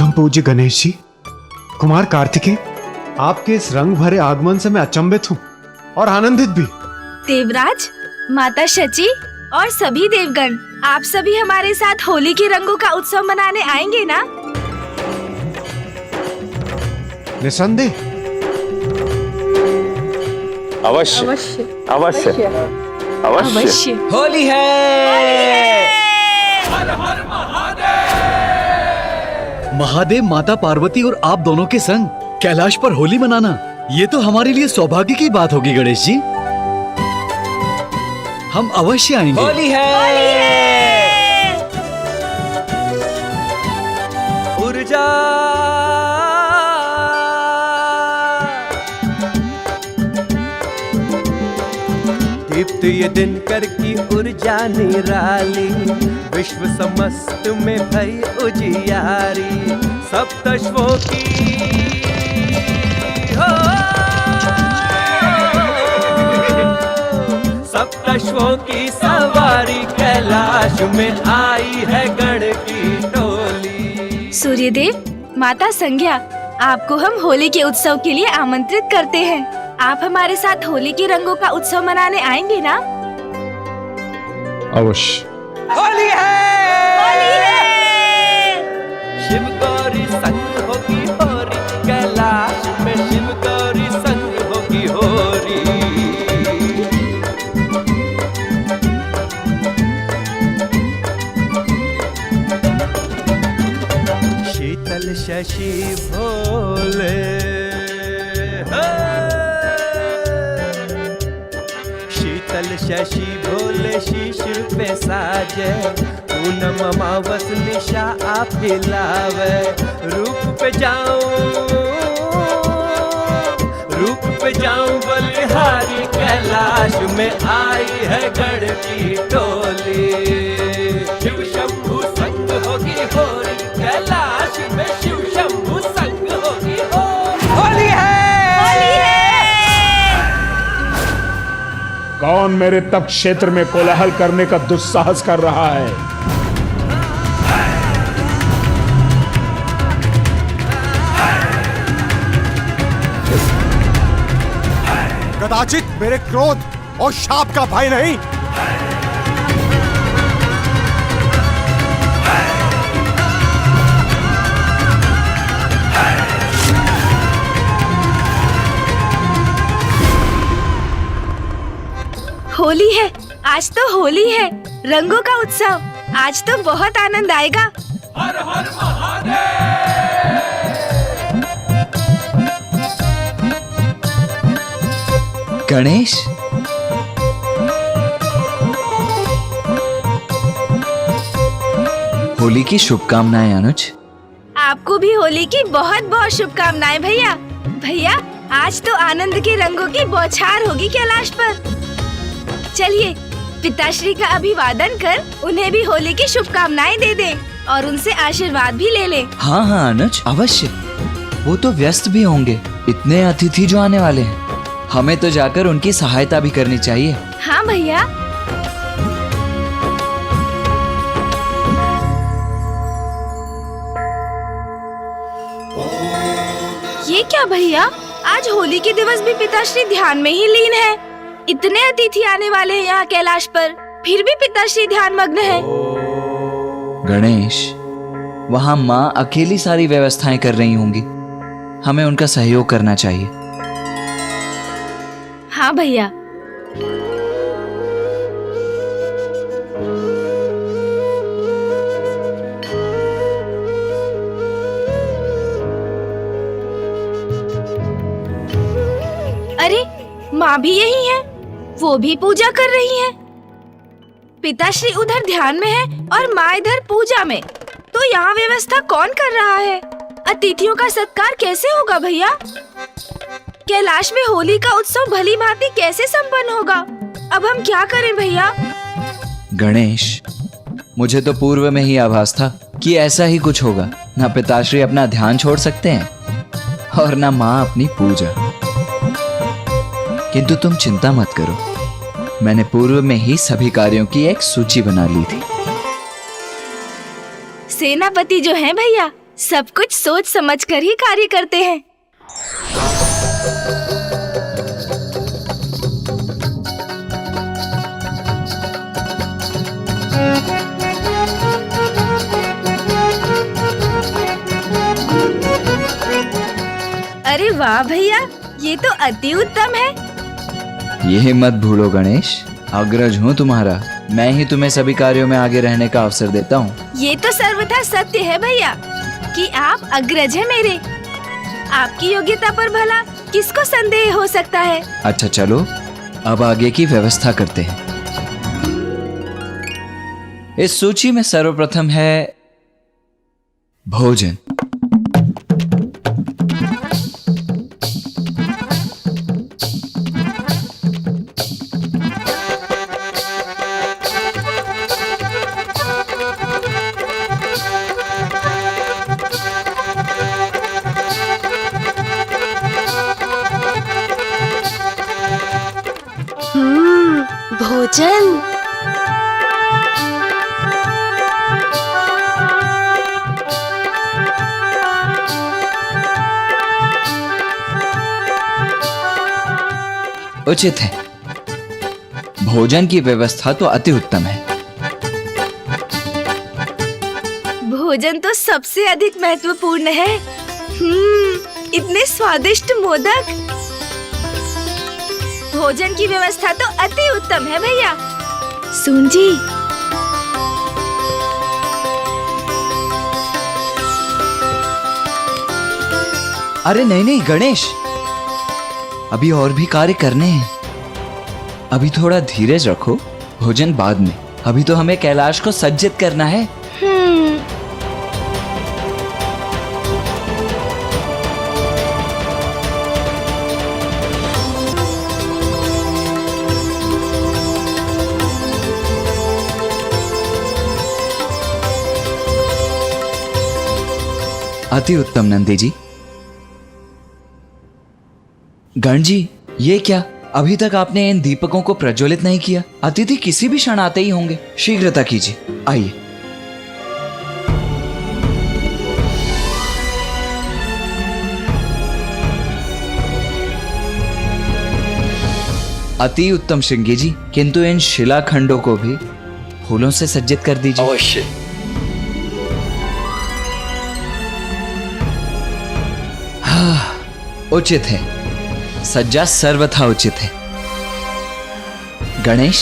परम पूज्य गणेश जी, कुमार कार्तिकेय, आपके इस रंग भरे आगमन से मैं अचंभित हूँ और आनंदित भी। देवराज, माता शची और सभी देवगण, आप सभी हमारे साथ होली के रंगों का उत्सव मनाने आएंगे ना? निसंदेह। अवश्य अवश्य अवश्य अवश्य। अवश्य। होली है। महादेव, माता पार्वती और आप दोनों के संग कैलाश पर होली मनाना, ये तो हमारे लिए सौभाग्य की बात होगी गणेश जी। हम अवश्य आएंगे। होली है। ऊर्जा दीप्त ये दिन कर की ऊर्जा निराली, विश्व समस्त में भई उजियारी, सप्तश्वों की हो, सप्तश्वों की सवारी, कैलाश में आई है गण की टोली। सूर्यदेव, माता संज्ञा, आपको हम होली के उत्सव के लिए आमंत्रित करते हैं। आप हमारे साथ होली के रंगों का उत्सव मनाने आएंगे ना? अवश्य। होली है। होली है। शिव गौरी संग होगी होरी, कैलाश में शिव गौरी संग होगी होरी। शीतल शशि भोले, शीतल शशि भोले शीश पे साजे, पूनम अमावस निशा आप हिलावे, रूप पे जाऊं बलिहारी, कैलाश में आई है गण की टोली। शिव शंभु संग होगी होरी, कैलाश में शिव शंभु संग होगी होली है। कौन मेरे तप क्षेत्र में कोलाहल करने का दुस्साहस कर रहा है? कदाचित मेरे क्रोध और शाप का भय नहीं, होली है। आज तो होली है, रंगों का उत्सव। आज तो बहुत आनंद आएगा। हर हर महादेव। गणेश, होली की शुभकामनाएं अनुज। आपको भी होली की बहुत बहुत शुभकामनाएं भैया। भैया, आज तो आनंद के रंगों की बौछार होगी कैलाश पर। चलिए, पिताश्री का अभिवादन कर उन्हें भी होली की शुभकामनाएं दे दें और उनसे आशीर्वाद भी ले लें। हाँ हाँ अनुज, अवश्य। वो तो व्यस्त भी होंगे, इतने अतिथि जो आने वाले हैं। हमें तो जाकर उनकी सहायता भी करनी चाहिए। हाँ भैया। ये क्या भैया, आज होली के दिवस भी पिताश्री ध्यान में ही लीन है। इतने अतिथि आने वाले हैं यहाँ कैलाश पर, फिर भी पिताश्री ध्यान मग्न है। गणेश, वहाँ माँ अकेली सारी व्यवस्थाएं कर रही होंगी, हमें उनका सहयोग करना चाहिए। हाँ भैया। अरे, माँ भी यही है, वो भी पूजा कर रही है। पिताश्री उधर ध्यान में है और माँ इधर पूजा में, तो यहाँ व्यवस्था कौन कर रहा है? अतिथियों का सत्कार कैसे होगा भैया? कैलाश में होली का उत्सव भली भांति कैसे संपन्न होगा? अब हम क्या करें भैया? गणेश, मुझे तो पूर्व में ही आभास था कि ऐसा ही कुछ होगा। ना पिताश्री अपना ध्यान छोड़ सकते हैं और ना माँ अपनी पूजा। किंतु तुम चिंता मत करो, मैंने पूर्व में ही सभी कार्यों की एक सूची बना ली थी। सेनापति जो हैं भैया, सब कुछ सोच समझ कर ही कार्य करते हैं। अरे वाह भैया, ये तो अति उत्तम है। ये मत भूलो गणेश, अग्रज हूँ तुम्हारा। मैं ही तुम्हें सभी कार्यों में आगे रहने का अवसर देता हूँ। ये तो सर्वथा सत्य है भैया कि आप अग्रज हैं मेरे। आपकी योग्यता पर भला किसको संदेह हो सकता है। अच्छा चलो, अब आगे की व्यवस्था करते हैं। इस सूची में सर्वप्रथम है भोजन। भोजन। उचित है। भोजन की व्यवस्था तो अति उत्तम है। भोजन तो सबसे अधिक महत्वपूर्ण है। इतने स्वादिष्ट मोदक। भोजन की व्यवस्था तो अति उत्तम है भैया। सुन जी, अरे नहीं नहीं गणेश, अभी और भी कार्य करने हैं। अभी थोड़ा धीरज रखो, भोजन बाद में। अभी तो हमें कैलाश को सज्जित करना है। अति उत्तम नंदी जी। गण जी, ये क्या, अभी तक आपने इन दीपकों को प्रज्वलित नहीं किया? अतिथि किसी भी क्षण आते ही होंगे। शीघ्रता कीजिए, आइए। अति उत्तम श्रृंगी जी, किंतु इन शिलाखंडों को भी फूलों से सज्जित कर दीजिए। अवश्य। उचित है, सज्जा सर्वथा उचित है। गणेश,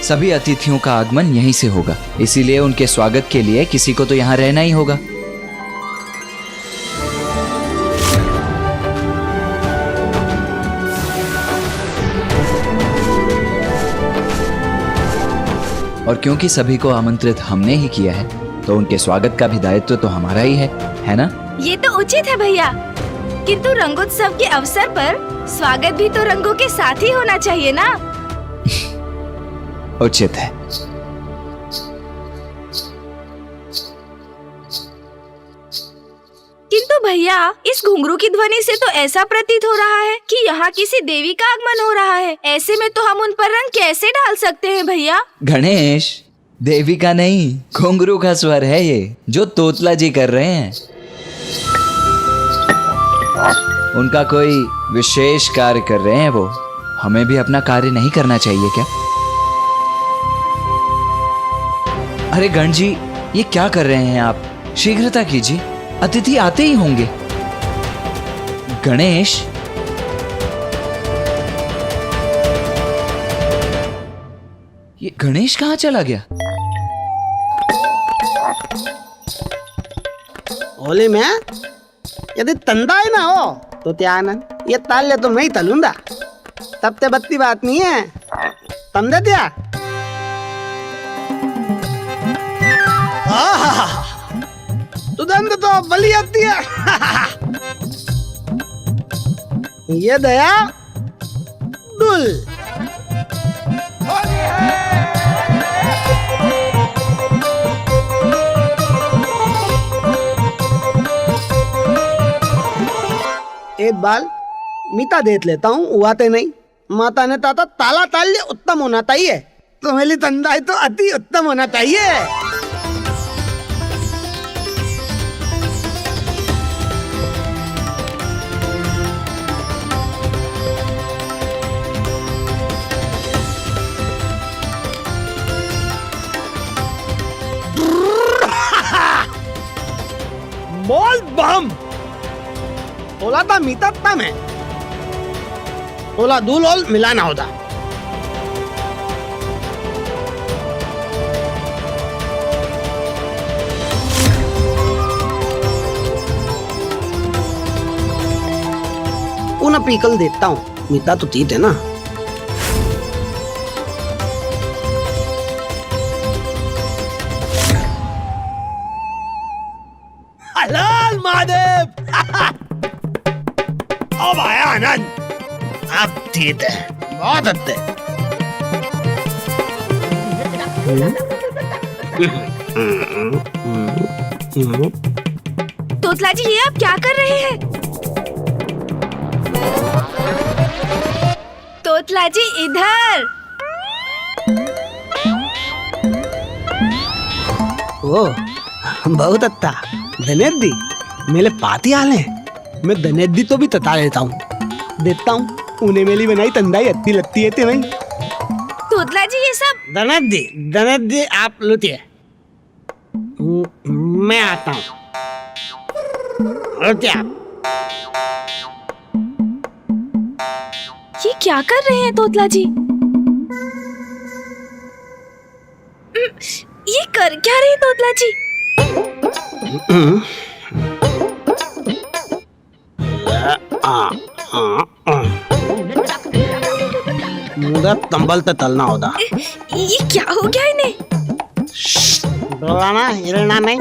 सभी अतिथियों का आगमन यहीं से होगा, इसीलिए उनके स्वागत के लिए किसी को तो यहाँ रहना ही होगा। और क्योंकि सभी को आमंत्रित हमने ही किया है, तो उनके स्वागत का भी दायित्व तो हमारा ही है ना? ये तो उचित है भैया, किंतु रंगोत्सव के अवसर पर स्वागत भी तो रंगों के साथ ही होना चाहिए ना। उचित है। किंतु भैया, इस घुंघरू की ध्वनि से तो ऐसा प्रतीत हो रहा है कि यहाँ किसी देवी का आगमन हो रहा है। ऐसे में तो हम उन पर रंग कैसे डाल सकते हैं भैया? गणेश, देवी का नहीं, घुंघरू का स्वर है ये, जो तोतला जी कर रहे हैं। उनका कोई विशेष कार्य कर रहे हैं वो। हमें भी अपना कार्य नहीं करना चाहिए क्या? अरे गण जी, ये क्या कर रहे हैं आप? शीघ्रता कीजिए, अतिथि आते ही होंगे। गणेश, ये गणेश कहाँ चला गया? होली में यदि तंदा ही ना हो तो त्यान ये ताल्य तो मैं ही तलूंगा। तब ते बत्ती बात नहीं है। तम दे दिया। तुदंत तो बलि आती है। ये दया दुल। एक बाल मीता देख लेता हूँ, उआते नहीं। माता ने ताता ताला ताल्य उत्तम होना चाहिए, तो मेरी तंदाई तो अति उत्तम होना चाहिए। बोल बम ओला था मीता तम है ओला दूल ओल मिलाना होता उन्हें पीकल देता हूँ मीता तो तीत है ना हलाल महादेव अब आया आनंद अब ठीक है बहुत अच्छे तोतला जी ये आप क्या कर रहे हैं? तोतला जी इधर। ओ बहुत अच्छा धनेश दी मेरे पाती आले मैं धनेश दी तो भी तता लेता हूँ उन्हें मेरी बनाई तंदाई अत्ती लगती है नहीं तोतला जी ये सब धनेश दी आप लुटिए मैं आता हूँ लुटिए आप ये क्या कर रहे हैं तोतला जी? ये कर क्या रहे हैं तोतला जी? मुझे तंबल ते तलना होता ये क्या हो गया इन्हें? डोलाना हिलना नहीं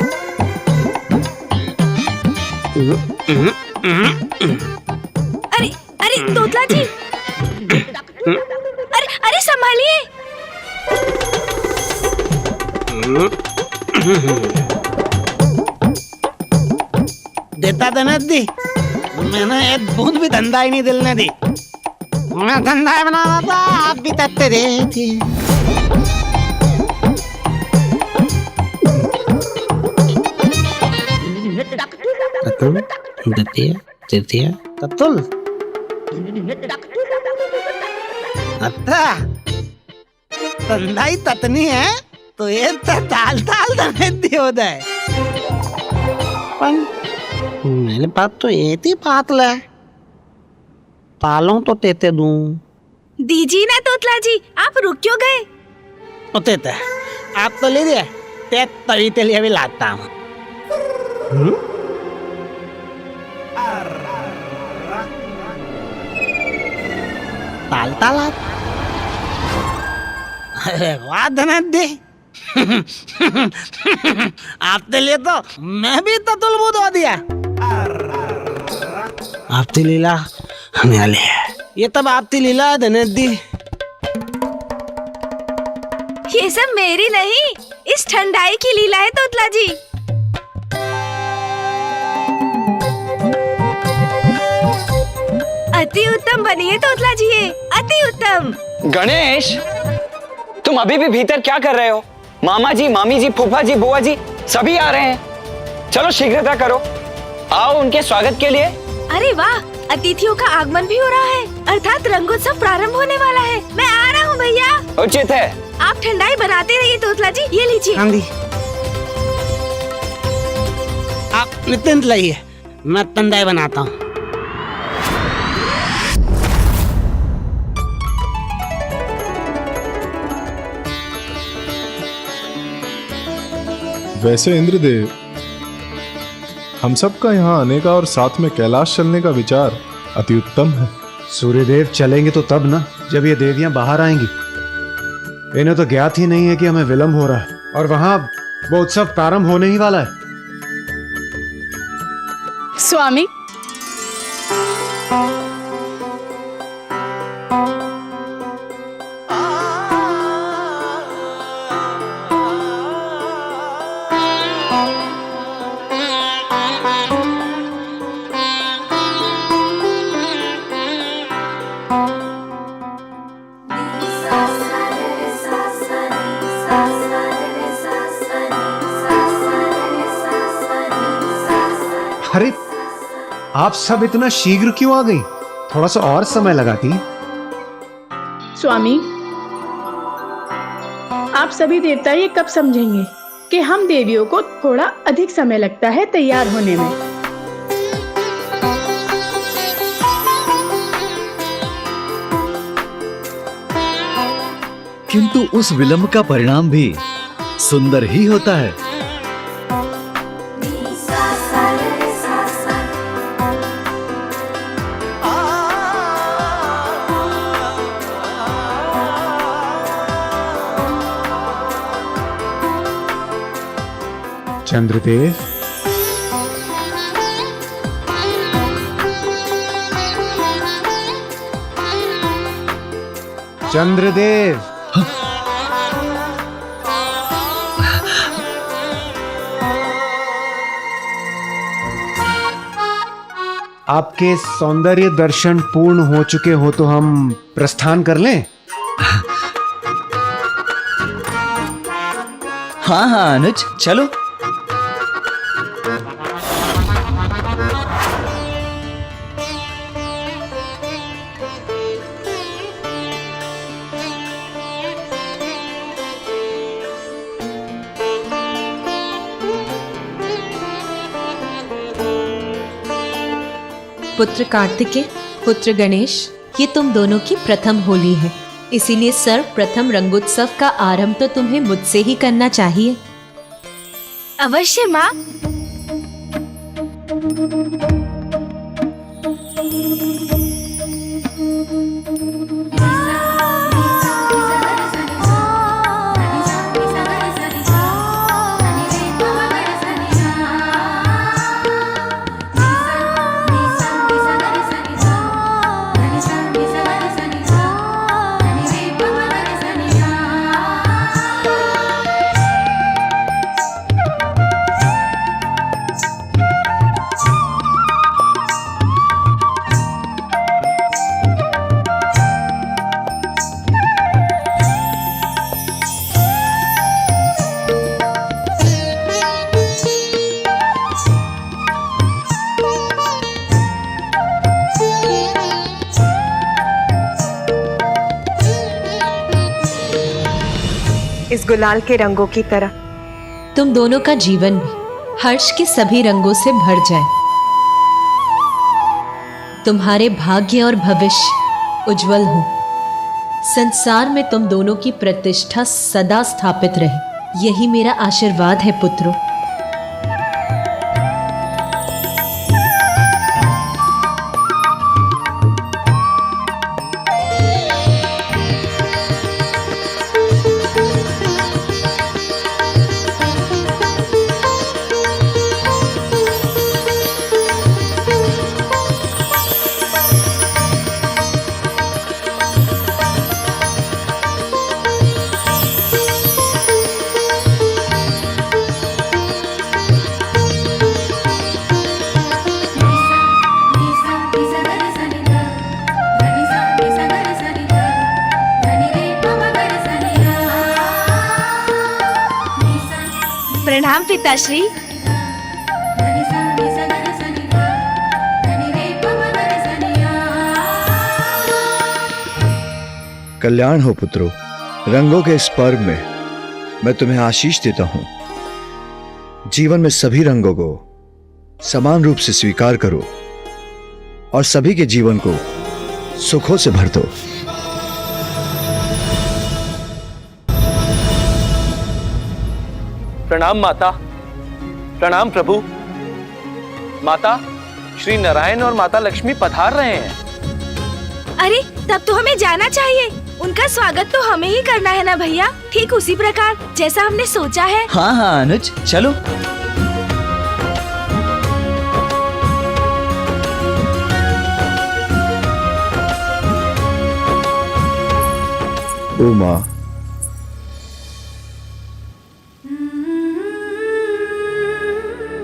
अरे अरे तोतला जी अरे अरे संभालिए। देता धनेश दी मैंने एक बूंद भी धंधा ही नहीं दिलने दी मैं धंधा बनाना था आप भी तत्ते दे थी तत्तुल अच्छा धंधा ही ततनी है तो ये ताल ताल धनेश दी होता है मेरे पास तो ये थी पातल है तालों तो तेते दूं दीजिए ना तोतला जी आप रुक क्यों गए? तो तेते आप तो ले दिए ते तभी ते लिए भी लाता हूँ ताल ताला अरे वाह धनेश दी आपके लिए तो मैं भी तो तुलबू दो दिया आपकी लीला हमें ये तब आपकी लीला है धनेश दी ये सब मेरी नहीं इस ठंडाई की लीला है तोतला जी। अति उत्तम बनिए तोतला जी ये अति उत्तम। गणेश तुम अभी भी भीतर क्या कर रहे हो? मामा जी, मामी जी, फूफा जी, बुआ जी सभी आ रहे हैं। चलो शीघ्रता करो, आओ उनके स्वागत के लिए। अरे वाह, अतिथियों का आगमन भी हो रहा है, अर्थात रंगोत्सव प्रारंभ होने वाला है। मैं आ रहा हूँ भैया। उचित है। आप ठंडाई बनाते रहिए तोतला जी, ये लीजिए। हाँ जी, आप नित्य लाइए, मैं ठंडाई बनाता हूँ। वैसे इंद्रदेव, हम सबका यहाँ आने का और साथ में कैलाश चलने का विचार अति उत्तम है। सूर्यदेव चलेंगे तो तब ना, जब ये देवियां बाहर आएंगी। इन्हें तो ज्ञात ही नहीं है कि हमें विलंब हो रहा है और वहां वो उत्सव प्रारंभ होने ही वाला है। स्वामी, अरे आप सब इतना शीघ्र क्यों आ गई? थोड़ा सा और समय लगाती। स्वामी, आप सभी देवता ये कब समझेंगे कि हम देवियों को थोड़ा अधिक समय लगता है तैयार होने में। किंतु उस विलंब का परिणाम भी सुंदर ही होता है। चंद्रदेव, चंद्रदेव, आपके सौंदर्य दर्शन पूर्ण हो चुके हो तो हम प्रस्थान कर लें? हाँ हाँ अनुज, चलो। पुत्र कार्तिकेय, पुत्र गणेश, ये तुम दोनों की प्रथम होली है, इसीलिए सर्वप्रथम रंगोत्सव का आरंभ तो तुम्हें मुझसे ही करना चाहिए। अवश्य माँ। इस गुलाल के रंगों की तरह तुम दोनों का जीवन भी हर्ष के सभी रंगों से भर जाए। तुम्हारे भाग्य और भविष्य उज्जवल हो। संसार में तुम दोनों की प्रतिष्ठा सदा स्थापित रहे, यही मेरा आशीर्वाद है पुत्रों। प्रणाम पिताश्री। कल्याण हो पुत्रों। रंगों के इस पर्व में मैं तुम्हें आशीष देता हूं। जीवन में सभी रंगों को समान रूप से स्वीकार करो और सभी के जीवन को सुखों से भर दो। प्रणाम माता, प्रणाम प्रभु। माता, श्री नारायण और माता लक्ष्मी पधार रहे हैं। अरे तब तो हमें जाना चाहिए। उनका स्वागत तो हमें ही करना है ना भैया, ठीक उसी प्रकार जैसा हमने सोचा है। हाँ हाँ अनुज, चलो। उमा,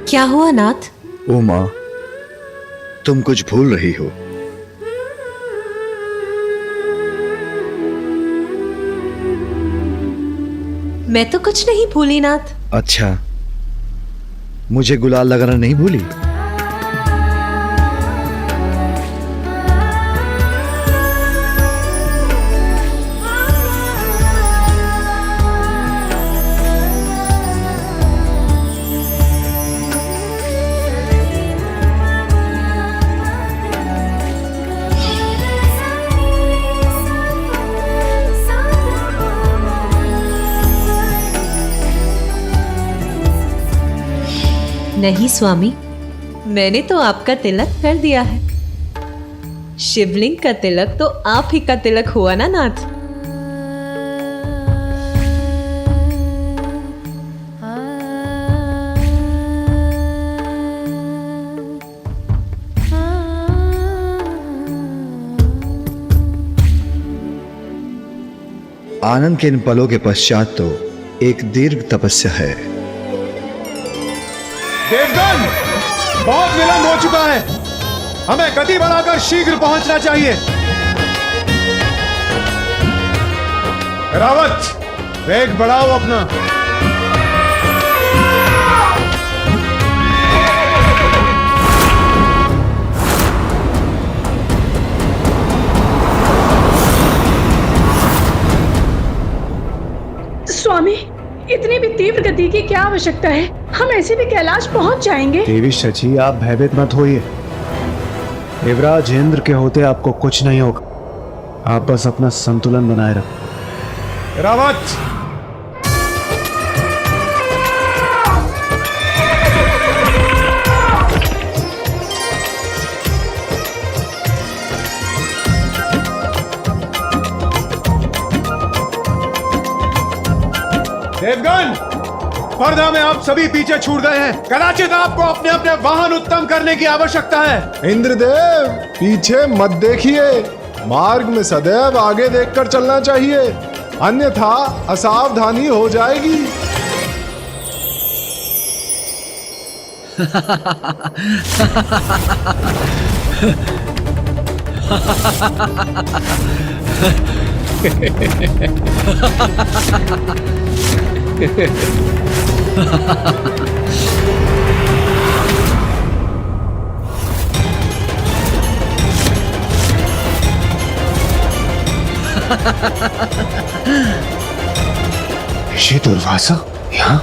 क्या हुआ नाथ? उमा, तुम कुछ भूल रही हो। मैं तो कुछ नहीं भूली नाथ। अच्छा, मुझे गुलाल लगाना नहीं भूली? नहीं स्वामी, मैंने तो आपका तिलक कर दिया है। शिवलिंग का तिलक तो आप ही का तिलक हुआ ना नाथ। आनंद के इन पलों के पश्चात तो एक दीर्घ तपस्या है। देवगन, बहुत विलंब हो चुका है, हमें गति बढ़ाकर शीघ्र पहुंचना चाहिए। रावत, वेग बढ़ाओ अपना। स्वामी, इतनी भी तीव्र गति की क्या आवश्यकता है? हम ऐसे भी कैलाश पहुंच जाएंगे। देवी शची, आप भयभीत मत होइए। देवराज इंद्र के होते आपको कुछ नहीं होगा। आप बस अपना संतुलन बनाए रखो। रावत, देवगन, स्पर्धा में आप सभी पीछे छूट गए हैं। कदाचित आपको अपने अपने वाहन उत्तम करने की आवश्यकता है। इंद्रदेव, पीछे मत देखिए, मार्ग में सदैव आगे देखकर चलना चाहिए, अन्यथा असावधानी हो जाएगी। ऋषि दुर्वासा यहाँ?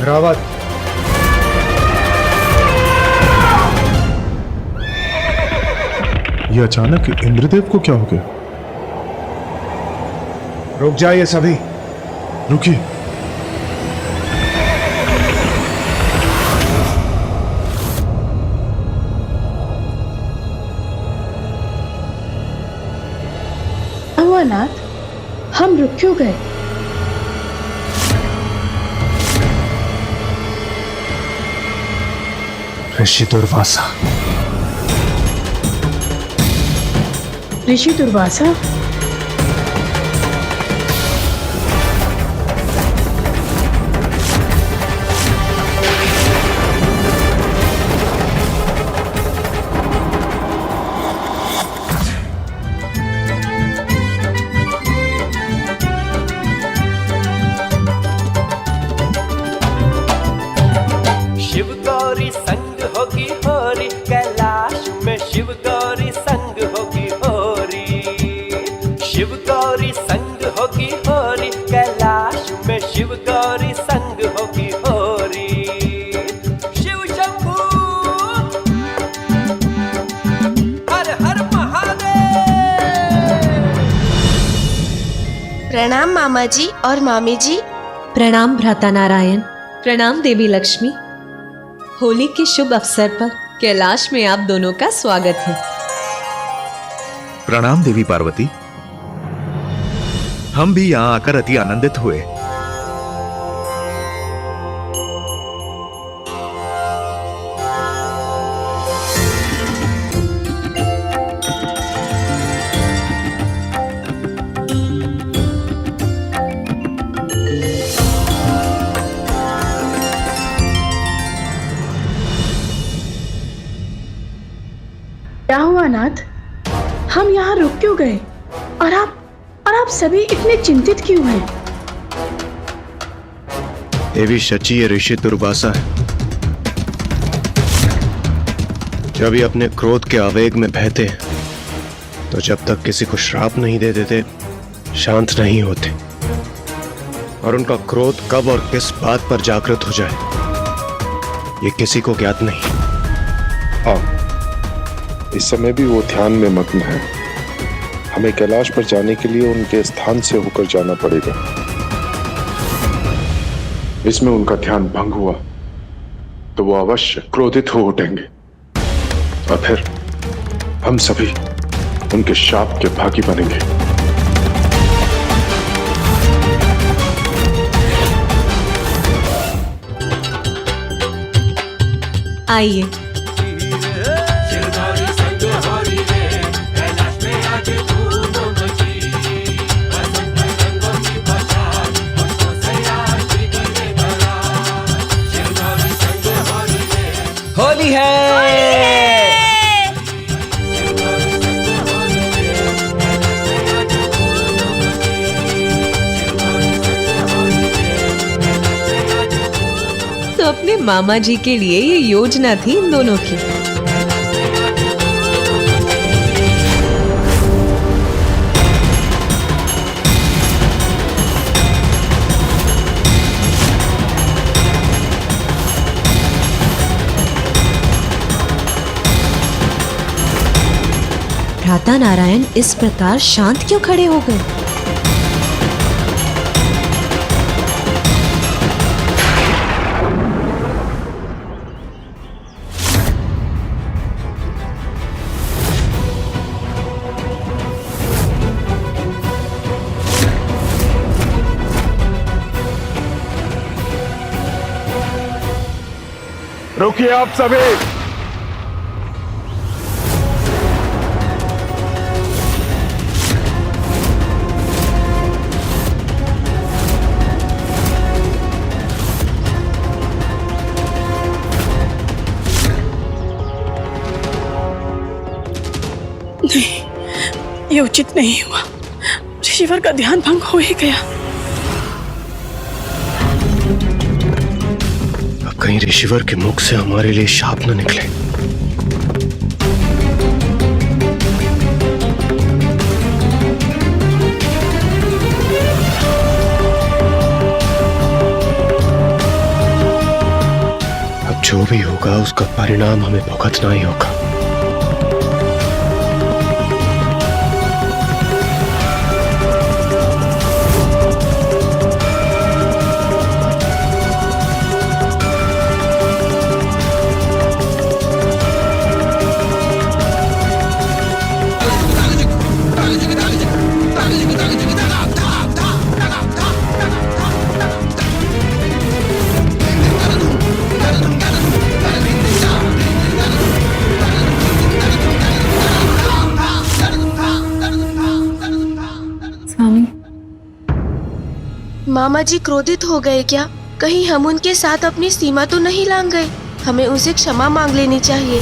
रावत, ये अचानक इंद्रदेव को क्या हो गया? रुक जाइए सभी। रुकिए। हुआ नाथ, हम रुक क्यों गए? ऋषि दुर्वासा। ऋषि दुर्वासा? शिव गौरी संग होगी होरी, कैलाश में शिव गौरी संग होगी होरी। शिव गौरी संग होगी होरी, कैलाश में शिव गौरी संग होगी होरी। शिव शंभू, हर हर महादेव। प्रणाम मामा जी और मामी जी। प्रणाम भ्राता नारायण। प्रणाम देवी लक्ष्मी। होली के शुभ अवसर पर कैलाश में आप दोनों का स्वागत है। प्रणाम देवी पार्वती। हम भी यहाँ आकर अति आनंदित हुए। क्या हुआ नाथ? हम यहाँ रुक क्यों गए? और आप सभी इतने चिंतित क्यों हैं? देवी शची, ये ऋषि दुर्वासा है। जब ये अपने क्रोध के आवेग में बहते हैं, तो जब तक किसी को श्राप नहीं दे देते, शांत नहीं होते। और उनका क्रोध कब और किस बात पर जागृत हो जाए, ये किसी को ज्ञात नहीं। हाँ, इस समय भी वो ध्यान में मग्न है। हमें कैलाश पर जाने के लिए उनके स्थान से होकर जाना पड़ेगा। इसमें उनका ध्यान भंग हुआ तो वो अवश्य क्रोधित हो उठेंगे और फिर हम सभी उनके शाप के भागी बनेंगे। आइए। होली है। तो अपने मामा जी के लिए ये योजना थी इन दोनों की। भ्राता नारायण इस प्रकार शांत क्यों खड़े हो गए? रुकिए आप सभी। ये उचित नहीं हुआ। ऋषिवर का ध्यान भंग हो ही गया। अब कहीं ऋषिवर के मुख से हमारे लिए शाप न निकले। अब जो भी होगा उसका परिणाम हमें भुगतना ही होगा। मामा जी क्रोधित हो गए क्या? कहीं हम उनके साथ अपनी सीमा तो नहीं लांघ गए? हमें उनसे क्षमा मांग लेनी चाहिए।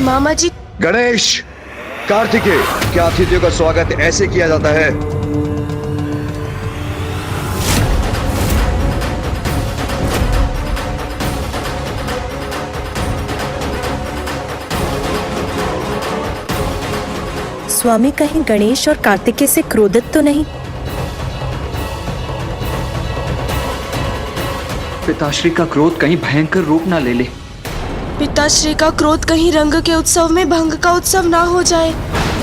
मामा जी। गणेश, कार्तिकेय, क्या अतिथियों का स्वागत ऐसे किया जाता है? स्वामी कहीं गणेश और कार्तिकेय से क्रोधित तो नहीं? पिताश्री का क्रोध कहीं भयंकर रूप ना ले ले। पिताश्री का क्रोध कहीं रंग के उत्सव में भंग का उत्सव ना हो जाए।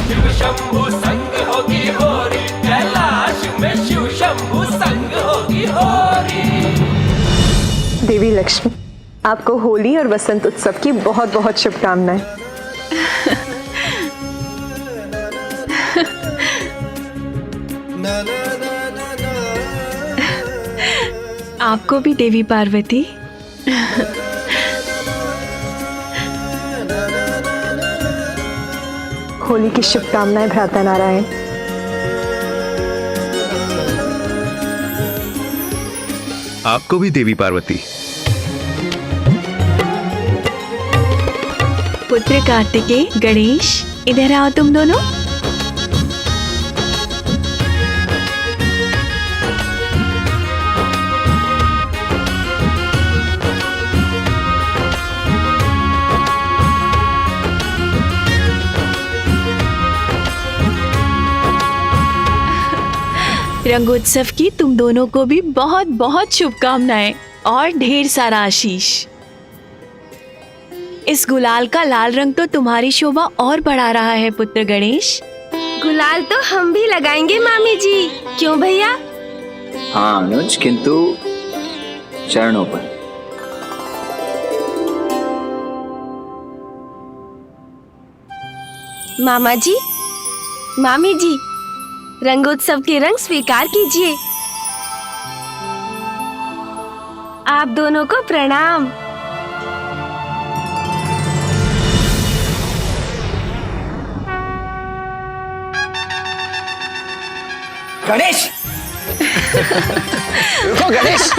शिव शंभु संग होगी होरी, कैलाश में शिव शंभु संग होगी होरी। देवी लक्ष्मी, आपको होली और वसंत उत्सव की बहुत बहुत शुभकामनाएं। आपको भी देवी पार्वती। होली की शुभकामनाएं भ्राता नारायण। आपको भी देवी पार्वती। पुत्र कार्तिकेय, गणेश, इधर आओ तुम दोनों। रंगोत्सव की तुम दोनों को भी बहुत बहुत शुभकामनाएं और ढेर सारा आशीष। इस गुलाल का लाल रंग तो तुम्हारी शोभा और बढ़ा रहा है पुत्र गणेश। गुलाल तो हम भी लगाएंगे मामी जी, क्यों भैया? हाँ अनुज, किंतु चरणों पर। मामा जी, मामी जी, रंगोत्सव के रंग स्वीकार कीजिए। आप दोनों को प्रणाम। गणेश रुको गणेश,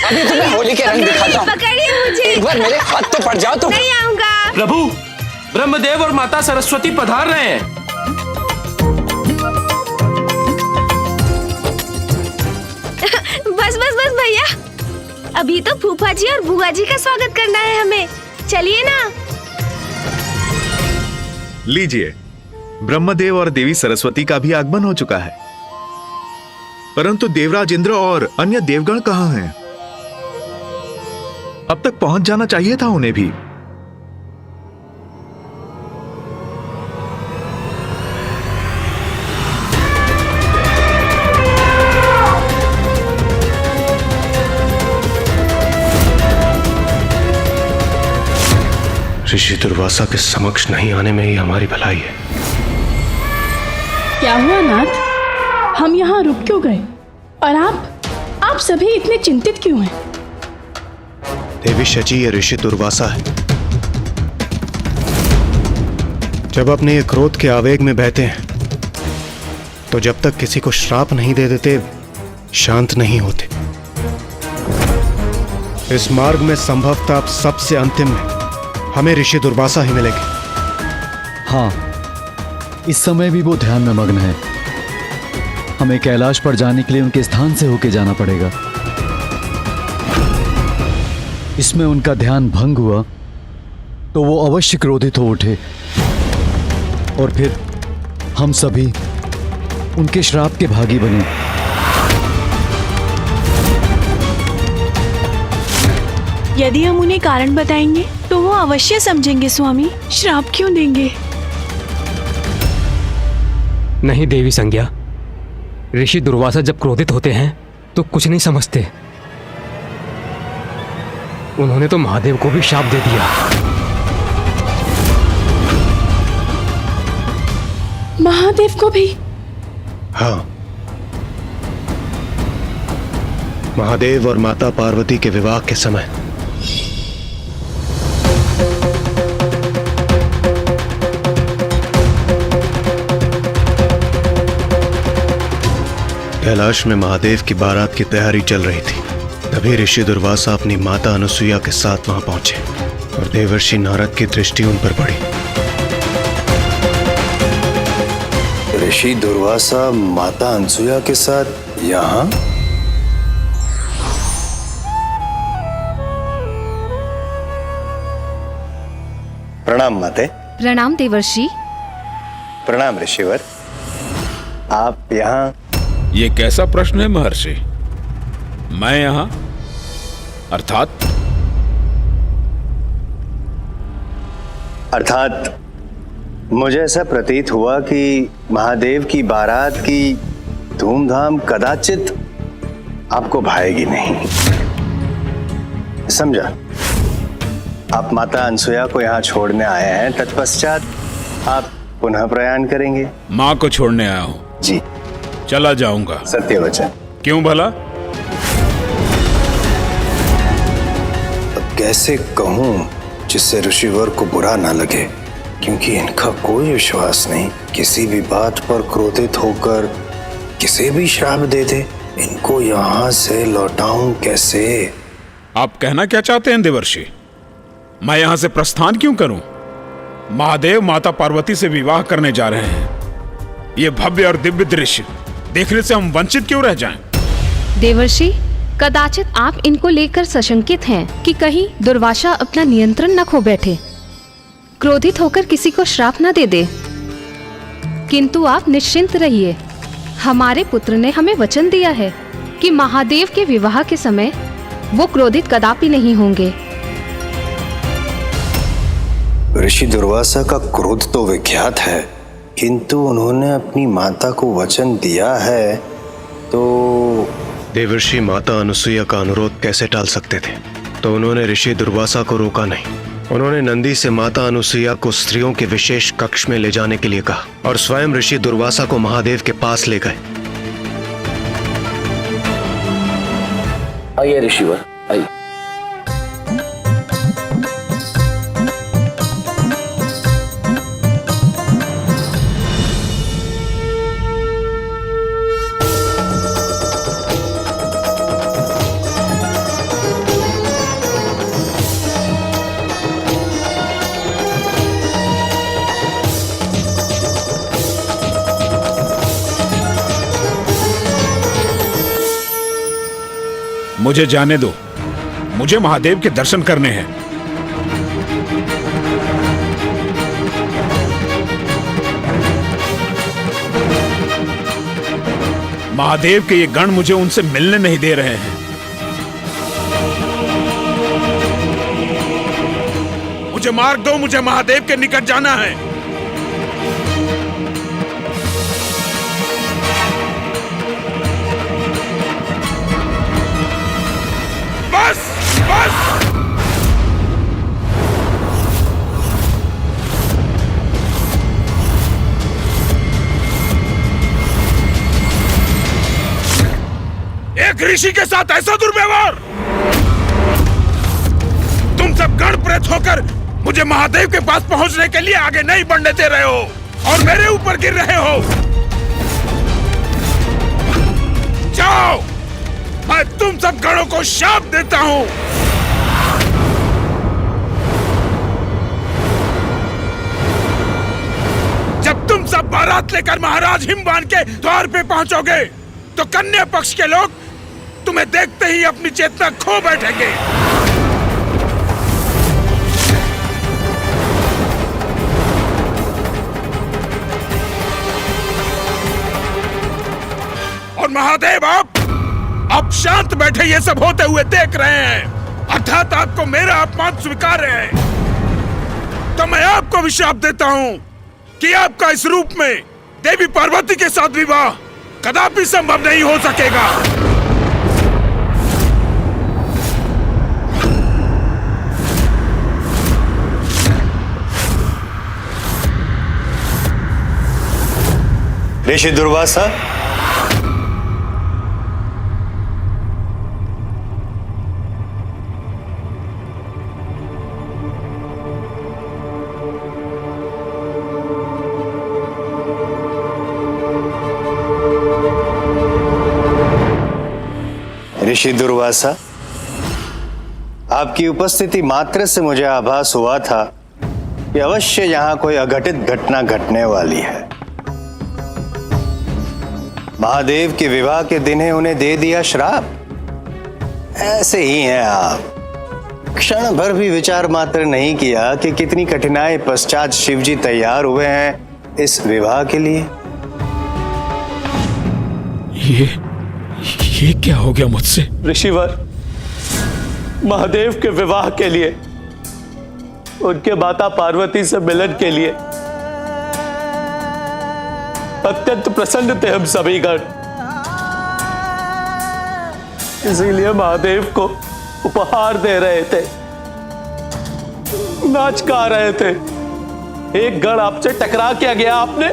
अभी तुम्हें होली के रंग दिखाता हूँ। पकड़िए मुझे। एक बार मेरे हाथ तो पड़ जाओ तुम। नहीं आऊंगा। प्रभु, ब्रह्मदेव और माता सरस्वती पधार रहे हैं। बस बस बस भैया, अभी तो फूफा जी और बुआ जी का स्वागत करना है हमें। चलिए ना। लीजिए, ब्रह्मदेव और देवी सरस्वती का भी आगमन हो चुका है, परंतु देवराज इंद्र और अन्य देवगण कहाँ हैं? अब तक पहुंच जाना चाहिए था उन्हें भी। ऋषि दुर्वासा के समक्ष नहीं आने में ही हमारी भलाई है। क्या हुआ नाथ, हम यहाँ रुक क्यों गए? और आप सभी इतने चिंतित क्यों हैं? देवी शची ये ऋषि दुर्वासा है। जब अपने ये क्रोध के आवेग में बहते हैं तो जब तक किसी को श्राप नहीं दे देते शांत नहीं होते। इस मार्ग में संभवतः सबसे अंतिम में हमें ऋषि दुर्वासा ही मिलेंगे। हाँ, इस समय भी वो ध्यान में मग्न है। हमें कैलाश पर जाने के लिए उनके स्थान से होके जाना पड़ेगा। इसमें उनका ध्यान भंग हुआ तो वो अवश्य क्रोधित हो उठे और फिर हम सभी उनके श्राप के भागी बने। यदि हम उन्हें कारण बताएंगे तो वो अवश्य समझेंगे स्वामी। श्राप क्यों देंगे? नहीं देवी संज्ञा, ऋषि दुर्वासा जब क्रोधित होते हैं तो कुछ नहीं समझते। उन्होंने तो महादेव को भी शाप दे दिया। महादेव को भी? हाँ, महादेव और माता पार्वती के विवाह के समय कैलाश में महादेव की बारात की तैयारी चल रही थी। तभी ऋषि दुर्वासा अपनी माता अनुसुईया के साथ वहां पहुंचे और देवर्षि नारद की दृष्टि उन पर पड़ी। ऋषि दुर्वासा माता अनुसुईया के साथ यहाँ? प्रणाम माते। प्रणाम देवर्षि। प्रणाम ऋषिवर। आप यहाँ? ये कैसा प्रश्न है महर्षि? मैं यहाँ अर्थात मुझे ऐसा प्रतीत हुआ कि महादेव की बारात की धूमधाम कदाचित आपको भाएगी नहीं। समझा, आप माता अनुसुईया को यहाँ छोड़ने आए हैं, तत्पश्चात आप पुनः प्रयाण करेंगे। माँ को छोड़ने आया हूँ जी। चला जाऊंगा। सत्य वचन। क्यों भला? अब कैसे कहूँ जिससे ऋषिवर को बुरा ना लगे, क्योंकि इनका कोई विश्वास नहीं। किसी भी बात पर क्रोधित होकर किसे भी श्राप दे दे। इनको यहाँ से लौटाऊं कैसे? आप कहना क्या चाहते हैं देवर्षि? मैं यहाँ से प्रस्थान क्यों करूं? महादेव माता पार्वती से विवाह करने जा रहे हैं। ये भव्य और दिव्य दृश्य देखने से हम वंचित क्यों रह जाएं? देवर्षि, कदाचित आप इनको लेकर सशंकित हैं कि कहीं दुर्वासा अपना नियंत्रण न खो बैठे, क्रोधित होकर किसी को श्राप न दे दे। किंतु आप निश्चिंत रहिए, हमारे पुत्र ने हमें वचन दिया है कि महादेव के विवाह के समय वो क्रोधित कदापि नहीं होंगे। ऋषि दुर्वासा का क्रोध तो विख्यात है, किंतु उन्होंने अपनी माता को वचन दिया है, तो देवर्षि माता अनुसुईया का अनुरोध कैसे टाल सकते थे? तो उन्होंने ऋषि दुर्वासा को रोका नहीं। उन्होंने नंदी से माता अनुसुईया को स्त्रियों के विशेष कक्ष में ले जाने के लिए कहा और स्वयं ऋषि दुर्वासा को महादेव के पास ले गए। आइए ऋषिवर, आइए। मुझे जाने दो, मुझे महादेव के दर्शन करने हैं। महादेव के ये गण मुझे उनसे मिलने नहीं दे रहे हैं। मुझे मार्ग दो, मुझे महादेव के निकट जाना है। बस बस। एक ऋषि के साथ ऐसा दुर्व्यवहार! तुम सब गण प्रेत होकर मुझे महादेव के पास पहुंचने के लिए आगे नहीं बढ़ने दे रहे हो और मेरे ऊपर गिर रहे हो। जाओ, मैं तुम सब गणों को शाप देता हूं। जब तुम सब बारात लेकर महाराज हिमवान के द्वार पे पहुंचोगे तो कन्या पक्ष के लोग तुम्हें देखते ही अपनी चेतना खो बैठेंगे। और महादेव आप शांत बैठे ये सब होते हुए देख रहे हैं, अर्थात आपको मेरा अपमान स्वीकार है। तो मैं आपको भी श्राप देता हूं कि आपका इस रूप में देवी पार्वती के साथ विवाह कदापि संभव नहीं हो सकेगा। ऋषि दुर्वासा, ऋषि दुर्वासा, आपकी उपस्थिति मात्र से मुझे आभास हुआ था कि अवश्य यहां कोई अघटित घटना घटने वाली है। महादेव के विवाह के दिन ही उन्हें दे दिया श्राप। ऐसे ही हैं आप। क्षण भर भी विचार मात्र नहीं किया कि कितनी कठिनाई पश्चात शिवजी तैयार हुए हैं इस विवाह के लिए। ये क्या हो गया मुझसे? ऋषिवर, महादेव के विवाह के लिए, उनके माता पार्वती से मिलन के लिए अत्यंत प्रसन्न थे हम सभी गण। इसीलिए महादेव को उपहार दे रहे थे, नाच गा रहे थे। एक गण आपसे टकरा क्या गया, आपने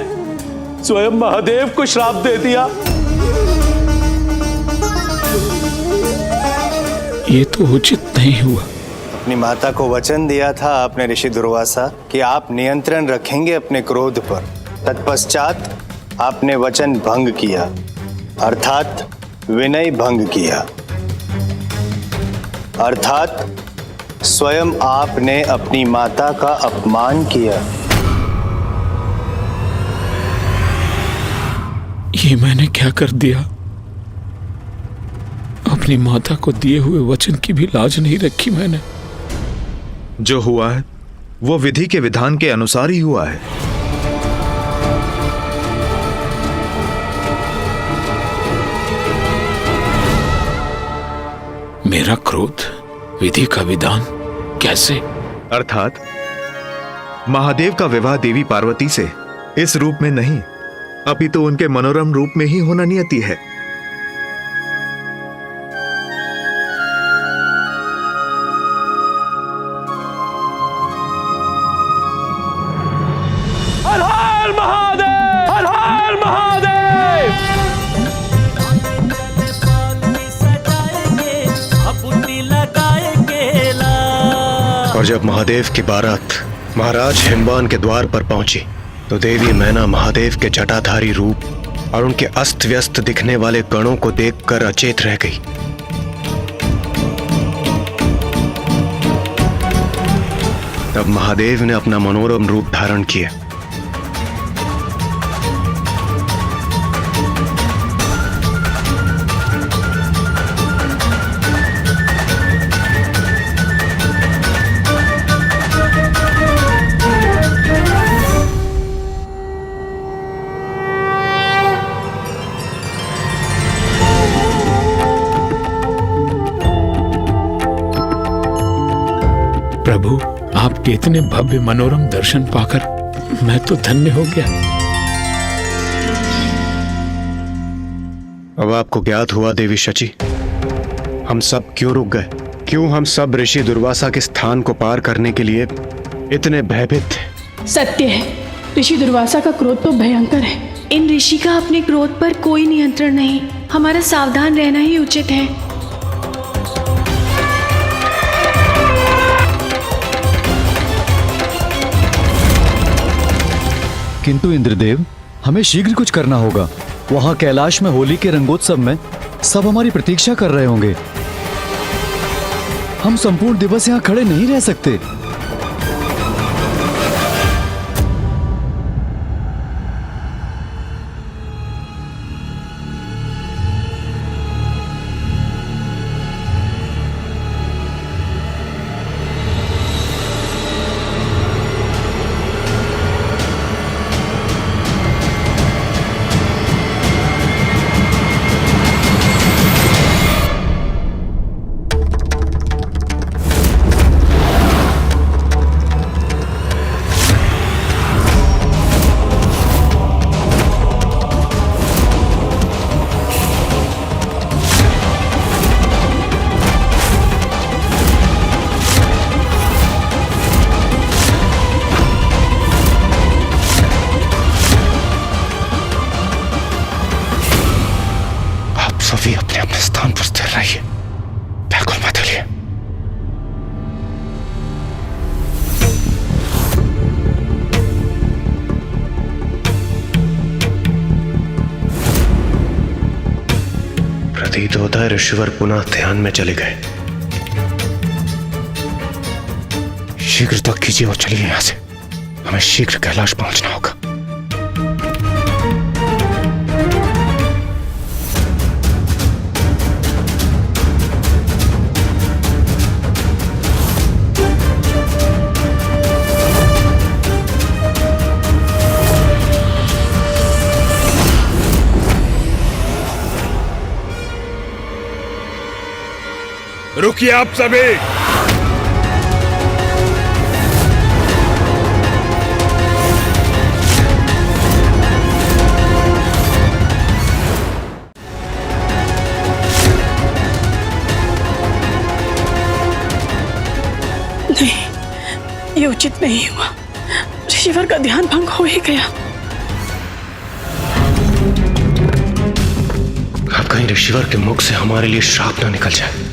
स्वयं महादेव को श्राप दे दिया। ये तो उचित नहीं हुआ। अपनी माता को वचन दिया था आपने ऋषि दुर्वासा कि आप नियंत्रण रखेंगे अपने क्रोध पर। तत्पश्चात आपने वचन भंग किया, अर्थात विनय भंग किया। अर्थात स्वयं आपने अपनी माता का अपमान किया। ये मैंने क्या कर दिया? अपनी माता को दिए हुए वचन की भी लाज नहीं रखी मैंने। जो हुआ है वो विधि के विधान के अनुसार ही हुआ है। मेरा क्रोध विधि का विधान कैसे? अर्थात महादेव का विवाह देवी पार्वती से इस रूप में नहीं, अपितु उनके मनोरम रूप में ही होना नियति है। और जब महादेव की बारात महाराज हिमवान के द्वार पर पहुंची तो देवी मैना महादेव के जटाधारी रूप और उनके अस्त व्यस्त दिखने वाले गणों को देखकर अचेत रह गई। तब महादेव ने अपना मनोरम रूप धारण किया। प्रभु, आपके इतने भव्य मनोरम दर्शन पाकर मैं तो धन्य हो गया। अब आपको ज्ञात हुआ देवी शची, हम सब क्यों रुक गए, क्यों हम सब ऋषि दुर्वासा के स्थान को पार करने के लिए इतने भयभीत थे। सत्य है, ऋषि दुर्वासा का क्रोध तो भयंकर है। इन ऋषि का अपने क्रोध पर कोई नियंत्रण नहीं। हमारा सावधान रहना ही उचित है। किंतु इंद्रदेव, हमें शीघ्र कुछ करना होगा। वहां कैलाश में होली के रंगोत्सव में सब हमारी प्रतीक्षा कर रहे होंगे। हम संपूर्ण दिवस यहां खड़े नहीं रह सकते। सभी अपने अपने स्थान पर स्थिर रहिए, बिल्कुल मत हिलिए। प्रतीत होता है ऋषिवर पुनः ध्यान में चले गए। शीघ्रता कीजिए और चलिए यहां से। हमें शीघ्र कैलाश पहुंचना होगा। रुकिए आप सभी। नहीं, ये उचित नहीं हुआ। ऋषिवर का ध्यान भंग हो ही गया। अब कहीं ऋषिवर के मुख से हमारे लिए श्राप ना निकल जाए।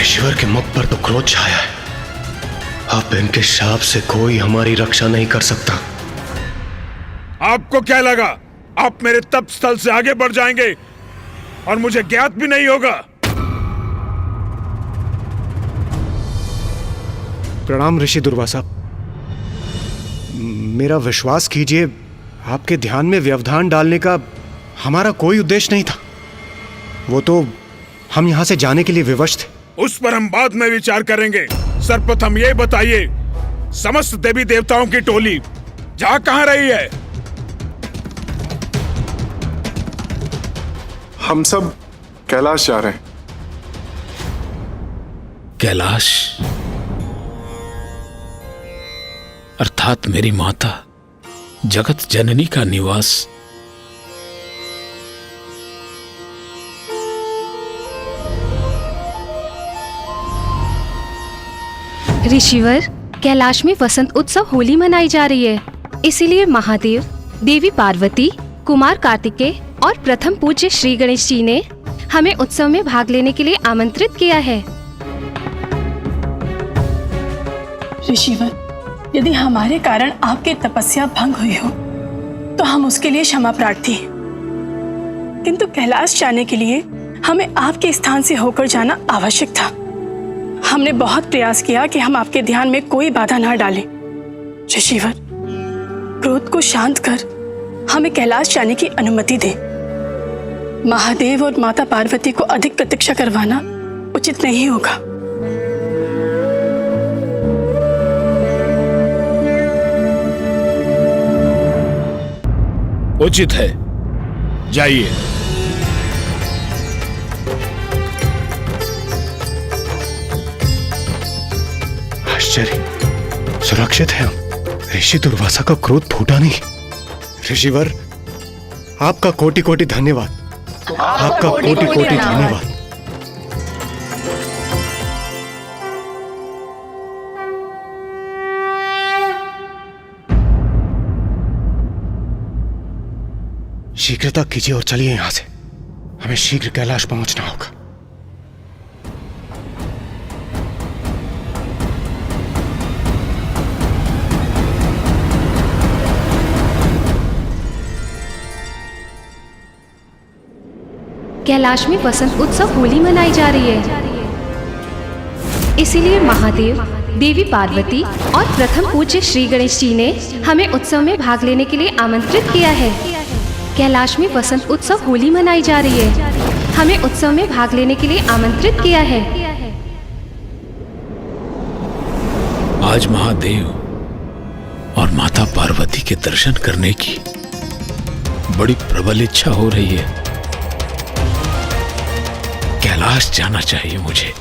ईश्वर के मुख पर तो क्रोध छाया है। अब इनके शाप से कोई हमारी रक्षा नहीं कर सकता। आपको क्या लगा आप मेरे तप स्थल से आगे बढ़ जाएंगे और मुझे ज्ञात भी नहीं होगा? प्रणाम ऋषि दुर्वासा। मेरा विश्वास कीजिए, आपके ध्यान में व्यवधान डालने का हमारा कोई उद्देश्य नहीं था। वो तो हम यहाँ से जाने के लिए विवश थे। उस पर हम बाद में विचार करेंगे। सर्वप्रथम ये बताइए, समस्त देवी देवताओं की टोली जा कहाँ रही है? हम सब कैलाश जा रहे हैं। कैलाश अर्थात मेरी माता जगत जननी का निवास। ऋषिवर, कैलाश में वसंत उत्सव होली मनाई जा रही है, इसीलिए महादेव, देवी पार्वती, कुमार कार्तिकेय और प्रथम पूज्य श्री गणेश जी ने हमें उत्सव में भाग लेने के लिए आमंत्रित किया है। ऋषिवर, यदि हमारे कारण आपकी तपस्या भंग हुई हो तो हम उसके लिए क्षमा प्रार्थी हैं। किंतु कैलाश जाने के लिए हमें आपके स्थान से होकर जाना आवश्यक था। हमने बहुत प्रयास किया कि हम आपके ध्यान में कोई बाधा ना डालें। ऋषिवर, क्रोध को शांत कर हमें कैलाश जाने की अनुमति दें। महादेव और माता पार्वती को अधिक प्रतीक्षा करवाना उचित नहीं होगा। उचित है, जाइए। आश्चर्य, सुरक्षित है हम। ऋषि दुर्वासा का क्रोध फूटा नहीं। ऋषिवर, आपका कोटि कोटि धन्यवाद। आपका कोटि कोटि धन्यवाद। शीघ्रता कीजिए और चलिए यहां से। हमें शीघ्र कैलाश पहुंचना होगा। कैलाश में वसंत उत्सव होली मनाई जा रही है, इसीलिए महादेव, देवी पार्वती और प्रथम पूज्य श्री गणेश जी ने हमें उत्सव में भाग लेने के लिए आमंत्रित किया है। कैलाश में वसंत उत्सव होली मनाई जा रही है, हमें उत्सव में भाग लेने के लिए आमंत्रित किया है। आज महादेव और माता पार्वती के दर्शन करने की बड़ी प्रबल इच्छा हो रही है। कैलाश जाना चाहिए मुझे।